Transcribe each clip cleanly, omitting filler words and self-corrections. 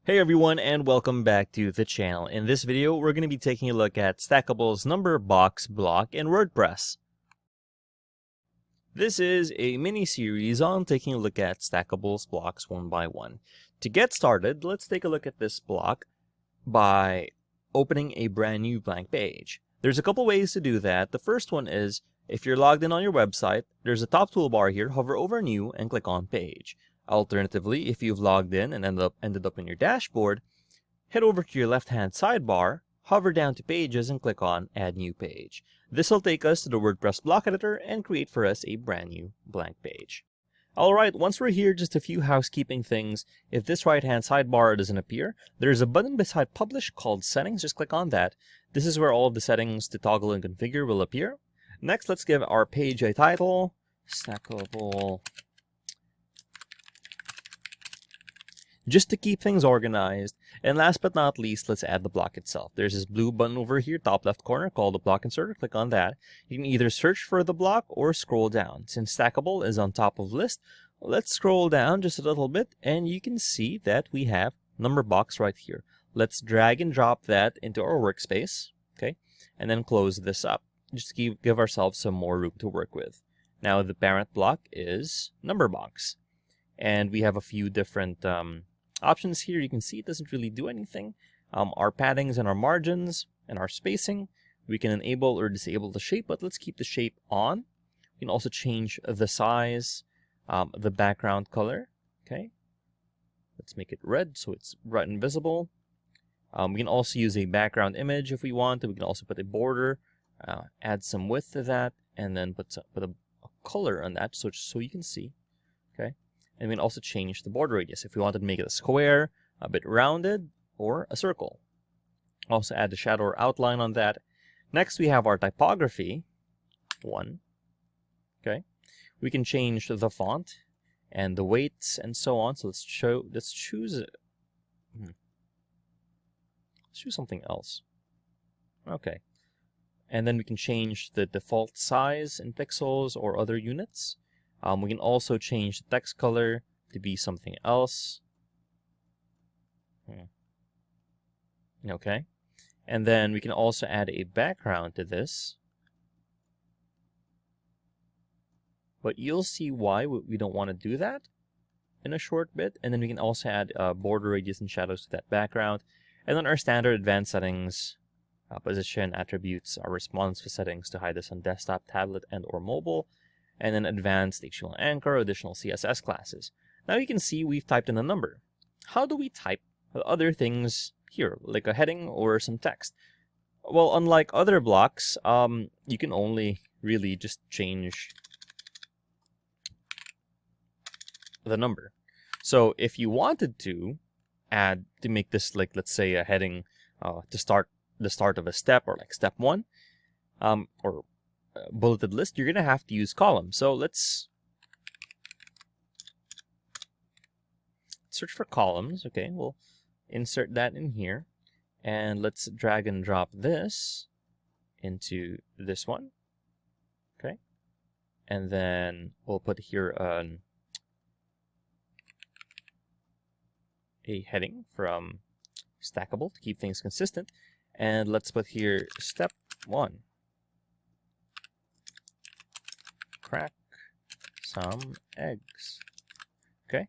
Hey everyone, and welcome back to the channel. In this video, we're going to be taking a look at Stackable's number box block in WordPress. This is a mini-series on taking a look at Stackable's blocks one by one. To get started, let's take a look at this block by opening a brand new blank page. There's a couple ways to do that. The first one is, if you're logged in on your website, there's a top toolbar here, hover over New and click on Page. Alternatively, if you've logged in and ended up in your dashboard, head over to your left-hand sidebar, hover down to Pages, and click on Add New Page. This will take us to the WordPress block editor and create for us a brand new blank page. Alright, once we're here, just a few housekeeping things. If this right-hand sidebar doesn't appear, there's a button beside Publish called Settings. Just click on that. This is where all of the settings to toggle and configure will appear. Next, let's give our page a title, Stackable, just to keep things organized. And last but not least, let's add the block itself. There's this blue button over here, top left corner, called the block inserter. Click on that. You can either search for the block or scroll down. Since Stackable is on top of list, let's scroll down just a little bit, and you can see that we have number box right here. Let's drag and drop that into our workspace, okay, and then close this up. Just give ourselves some more room to work with. Now the parent block is number box, and we have a few different options here. You can see it doesn't really do anything. Our paddings and our margins and our spacing, we can enable or disable the shape, but let's keep the shape on. We can also change the size, the background color. Okay, let's make it red so it's bright and visible. We can also use a background image if we want. We can also put a border, add some width to that, and then put a color on that so you can see. Okay. And we can also change the border radius if we wanted to make it a square, a bit rounded, or a circle. Also add the shadow or outline on that. Next, we have our typography, 1. Okay, we can change the font and the weights and so on. So let's choose something else. Okay, and then we can change the default size in pixels or other units. We can also change the text color to be something else. Okay. And then we can also add a background to this. But you'll see why we don't want to do that in a short bit. And then we can also add border radius and shadows to that background. And then our standard advanced settings, position, attributes, our responsive settings to hide this on desktop, tablet, and or mobile. And then advanced HTML anchor, additional CSS classes. Now you can see we've typed in a number. How do we type other things here, like a heading or some text? Well, unlike other blocks, you can only really just change the number. So if you wanted to make this, like, let's say a heading to start the start of a step, or like step 1, or bulleted list, you're gonna have to use columns. So let's search for columns. Okay, we'll insert that in here, and let's drag and drop this into this one. Okay, and then we'll put here a heading from Stackable to keep things consistent, and let's put here step 1. Crack some eggs. Okay,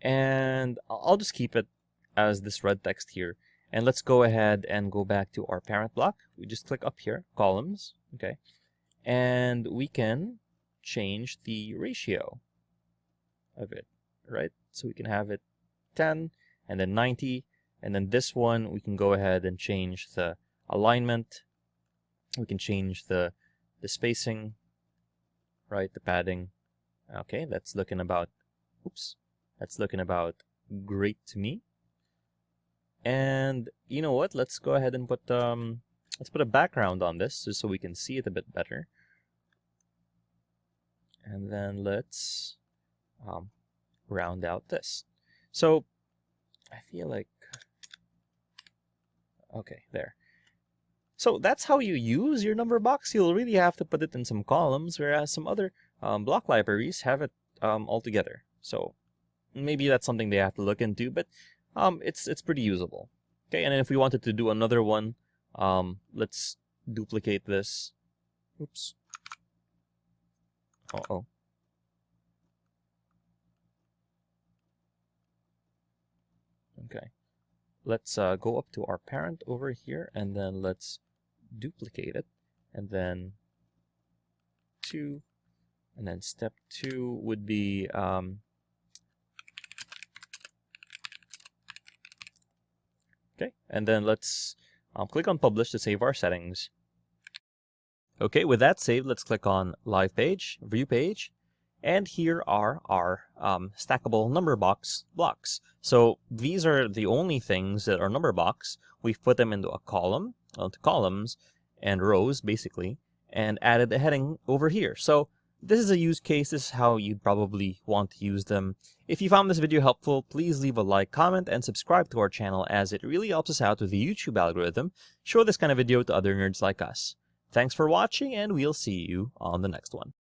and I'll just keep it as this red text here, and let's go ahead and go back to our parent block. We just click up here, columns. Okay, and we can change the ratio of it, right? So we can have it 10 and then 90, and then this one we can go ahead and change the alignment. We can change the spacing, right, the padding. Okay, that's looking about, that's looking about great to me. And you know what, let's go ahead and put a background on this just so we can see it a bit better. And then let's round out this. So I feel like, okay, there. So that's how you use your number box. You'll really have to put it in some columns, whereas some other block libraries have it all together. So maybe that's something they have to look into. But it's pretty usable. Okay, and then if we wanted to do another one, let's duplicate this. Oops. Uh-oh. Okay. Let's go up to our parent over here, and then let's duplicate it, and then 2, and then step 2 would be okay, and then let's click on publish to save our settings. Okay, with that saved, let's click on live page, view page, and here are our stackable number box blocks. So these are the only things that are number box. We've put them into a column, into columns and rows basically, and added a heading over here. So this is a use case. This is how you'd probably want to use them. If you found this video helpful, please leave a like, comment, and subscribe to our channel, as it really helps us out with the YouTube algorithm. Show this kind of video to other nerds like us. Thanks for watching, and we'll see you on the next one.